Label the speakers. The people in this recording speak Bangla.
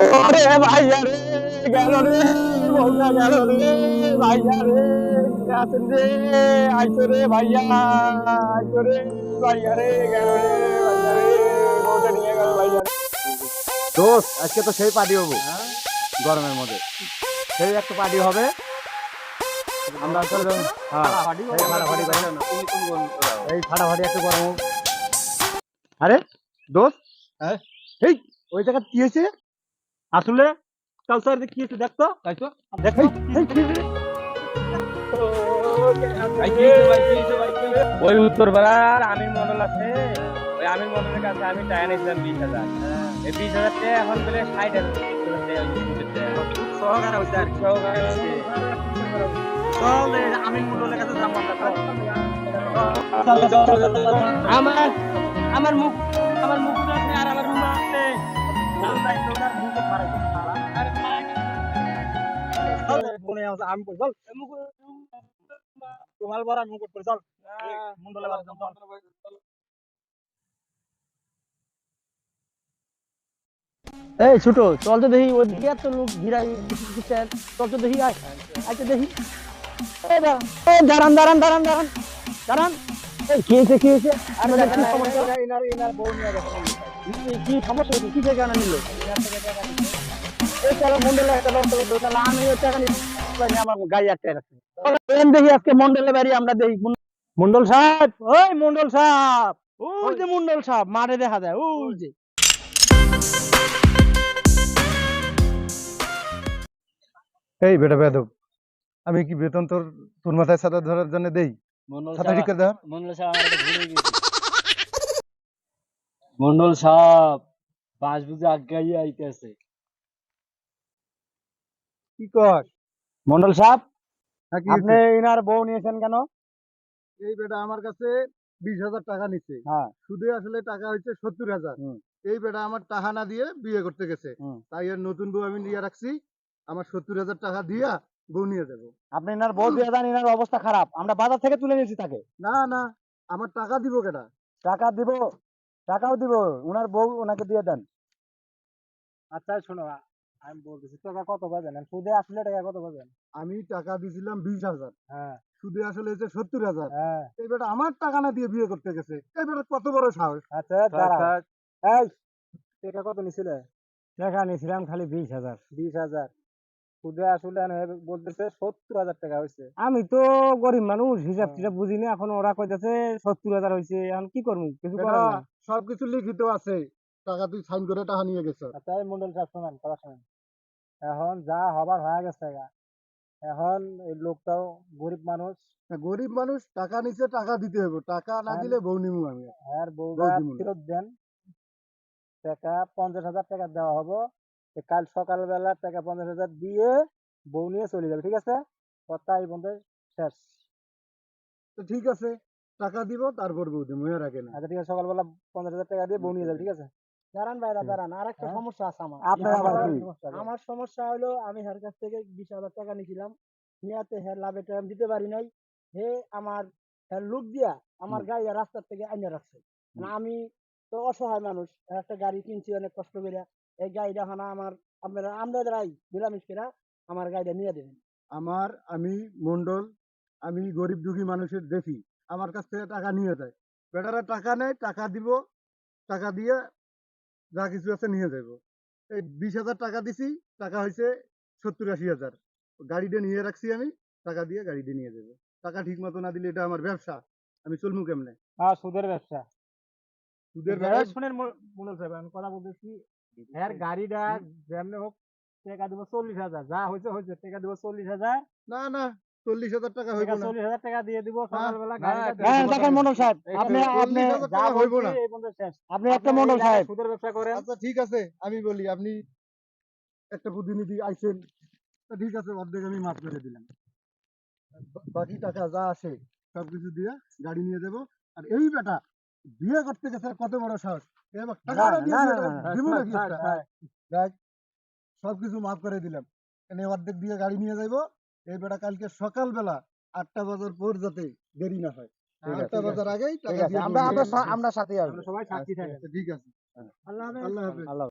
Speaker 1: ওরে ভাইয়া রে, গেল রে, বউটা গেল রে, ভাইয়া রে, আছেন রে, আইসো রে ভাইয়া, আইসো রে, ভাইয়া রে, গেল রে, ভাইয়া রে, বউটা নিয়ে গেল ভাইয়া রে। দোস্ত, আজকে তো সেই পার্টি হবো গরমের মধ্যে, সেই একটা পার্টি হবে। আমরা আসলে এই ফাটাফাটি একটু গরম হোক। আরে দোস্ত, এই ওই জায়গা কি হয়েছে আসলে? কালচার কি হয়েছে দেখতো, দেখো
Speaker 2: ওই উত্তরপাড়ার আমির মন্ডল আছে, ওই আমির মন্ডলের কাছে আমি টাকা নিয়েছিলাম 20,000। এই 20,000 টাকা এখন বলে 60,000
Speaker 1: আমির মন্ডলের কাছে যাবো
Speaker 2: আমার আমার মুখ আমার মুখ আছে আর আমার রুমা আছে।
Speaker 1: আমি চল তোমার বড় মুখ করে চল মন্ডলে এই ছোট চল তো দেখি ওইদিকে এত লোক ঘিরাই চল তো দেখি আচ্ছা দেখি দাঁড়ান দাঁড়ান দাঁড়ান দাঁড়ান দাঁড়ান কি হয়েছে কি হয়েছে কি সমস্যা কি সমস্যা হয়েছে কি থেকে আনা নিল মন্ডলে একটা আমি টাকা নিচ্ছি আমার গাড়ি একটা রাখছি দেখি আজকে মন্ডলে বাড়ি আমরা দেখি মন্ডল সাহেব ওই মন্ডল সাহেব ওই যে মন্ডল সাহেব মাঠে দেখা যায় ওই যে
Speaker 3: এই বেটা বেদব, আমি কি বেতন তোর তোর মাথায় ছাতা ধরার জন্য দেই? ছাতা ঠিক করে ধর।
Speaker 2: মন্ডল সাহেব আমার ভুলে গেছি। মন্ডল সাহেব বাস বুঝে আজ্ঞাই আইতেছে।
Speaker 3: কি কর?
Speaker 1: মন্ডল সাহেব
Speaker 3: হ্যাঁ, কি
Speaker 1: আপনি
Speaker 3: হয়েছে?
Speaker 1: ইনার বউ নিয়েছেন কেন?
Speaker 3: এই বেটা আমার কাছে 20,000 টাকা নিচ্ছে,
Speaker 1: হ্যাঁ
Speaker 3: সুদে আসলে টাকা হচ্ছে 70,000।
Speaker 1: হুম।
Speaker 3: এই বেটা আমার টাকা না দিয়ে বিয়ে করতে গেছে,
Speaker 1: হুম।
Speaker 3: তাই এর নতুন বউ আমি নিয়ে রাখছি। আমার 70,000 টাকা দিয়া বউ নিয়ে যাবো।
Speaker 1: আপনি ইনার বউ দিয়ে দেন, ইনার অবস্থা খারাপ, আমরা বাজার থেকে তুলে নিয়েছি তাকে।
Speaker 3: না না, আমার টাকা দিব কেটা?
Speaker 1: টাকা দিব, টাকাও দিব, উনার বউ ওনাকে দিয়ে দেন। আচ্ছা শোনো, আমি বলতেছি টাকা কত পাবেন, সুদে আসলে টাকা কত পাবেন?
Speaker 3: আমি টাকা দিছিলাম 20,000,
Speaker 1: হ্যাঁ
Speaker 3: সুদে আসলে হচ্ছে 70,000।
Speaker 1: হ্যাঁ
Speaker 3: এই বেটা আমার টাকা না দিয়ে বিয়ে করতে গেছে, এই বেটা কত বড় সাহস!
Speaker 1: আচ্ছা দাঁড়াও। এই টাকা কত নিছিলে? টাকা নিছিলাম খালি 20,000। 20,000 সুদে আসলে বলতেছে 70,000 টাকা হয়েছে। আমি তো গরিব মানুষ, হিসাব টিসাব বুঝি না, এখন ওরা কইতেছে 70,000 হয়েছে, এখন কি করবো, কিছু
Speaker 3: বেটা
Speaker 1: করার নাই।
Speaker 3: সবকিছু লিখিত আছে, টাকা তুই সাইন করে টাকা নিয়ে গেছ।
Speaker 1: আচ্ছা এই মন্ডল সাহেব শোনেন, কথা শোনেন, এখন যা হবার হয়ে গেছে গা। এখন এই লোকটাও গরিব মানুষ,
Speaker 3: গরিব মানুষ টাকা নিছে, টাকা দিতে হবে, টাকা না দিলে বউ নিমু আমি।
Speaker 1: আর বউগা
Speaker 3: বউ দিমু না।
Speaker 1: ফেরত দেন। টাকা 50,000 টাকা দেওয়া হবো, কাল সকালবেলা টাকা 50,000 দিয়ে বউ নিয়ে চলে যাবে, ঠিক আছে? কথা এই বন্ধু শেষ।
Speaker 3: তো ঠিক আছে, টাকা দিব তারপর বউ দিমু, এর আগে না।
Speaker 1: আচ্ছা ঠিক আছে, সকালবেলা 50,000 টাকা দিয়ে বউ নিয়ে যাবে, ঠিক আছে? দাঁড়ান ভাইরা দাঁড়ান, আর একটা
Speaker 3: হ্যাঁ?
Speaker 1: সমস্যা আছে আমার। আপনার আবার কি সমস্যা?
Speaker 4: আমার
Speaker 1: আমার সমস্যা হলো আমি হের কাছ থেকে 20,000 টাকা নিয়েছিলাম, নিয়াতে হের লাভের টাকা আমি দিতে পারি নাই। হে আমার হের লোক দিয়া আমার গাড়ি রাস্তার থেকে আইনা রাখছে। না আমি তো অসহায় মানুষ, একটা গাড়ি কিনছি অনেক কষ্ট করে, এই গাড়িটা হানা আমার আপনারা আমরাই নিরামিষ কেনা আমার গাড়িটা নিয়ে দেবেন।
Speaker 3: আমি মন্ডল, আমি গরিব দুঃখী মানুষের দেখি, আমার কাছ থেকে টাকা নিয়ে যায়। বেটারা টাকা নেয়, টাকা দিব, টাকা দিয়ে যা কিছু আছে নিয়ে যাব। এই 20,000 টাকা দিছি, টাকা হয়েছে 70-80,000। গাড়িটা নিয়ে রাখছি আমি, টাকা দিয়ে গাড়িটা নিয়ে যাবো। টাকা ঠিক মতো না দিলে এটা আমার ব্যবসা, আমি চলমু কেমনে?
Speaker 1: হ্যাঁ সুদের ব্যবসা।
Speaker 3: সুদের
Speaker 1: এই
Speaker 3: ব্যবসা।
Speaker 1: শুনেন মন্ডল সাহেব, আমি কথা বলতেছি, এর গাড়িটা যেমনি হোক টাকা দিব 40,000, যা হয়েছে হয়েছে, টাকা দিব 40,000।
Speaker 3: না না, 40,000 টাকা হইব না।
Speaker 1: 40,000 টাকা দিয়ে দিব সকালবেলা
Speaker 3: না,
Speaker 1: গাড়িটা
Speaker 3: এটা হইবো না।
Speaker 1: দেখেন মন্ডল সাহেব, আপনি
Speaker 3: 40,000
Speaker 1: যা
Speaker 3: টাকা হইব
Speaker 1: বলছি
Speaker 3: না।
Speaker 1: এই পর্যন্ত শেষ। আপনি একটা মন্ডল সাহেব সুদের ব্যবসা করেন।
Speaker 3: আচ্ছা ঠিক আছে, আমি বলি, আপনি একটা প্রতিনিধি আইছেন, তো ঠিক আছে, অর্ধেক আমি মাফ করে দিলাম। বাকি টাকা যা আসে সবকিছু দিয়ে গাড়ি নিয়ে দেবো। আর এই বেটা বিয়ে করতে গেছে, আর কত বড় সাহস! এবার টাকাটা দিয়ে দিব নাকি একটা? দেখ, সবকিছু মাফ করে দিলাম, এনে অর্ধেক দিয়ে গাড়ি নিয়ে যাইবো। এই বেটা কালকে সকালবেলা 8টা বাজার পর যাতে দেরি না হয়, 8টা বাজার আগেই টাকা দিয়ে
Speaker 1: আমরা সাথে আসবো, সবাই সাক্ষী থাকেন।
Speaker 3: ঠিক আছে।
Speaker 1: আল্লাহ হাফেজ।
Speaker 3: আল্লাহ হাফেজ।
Speaker 1: আল্লাহ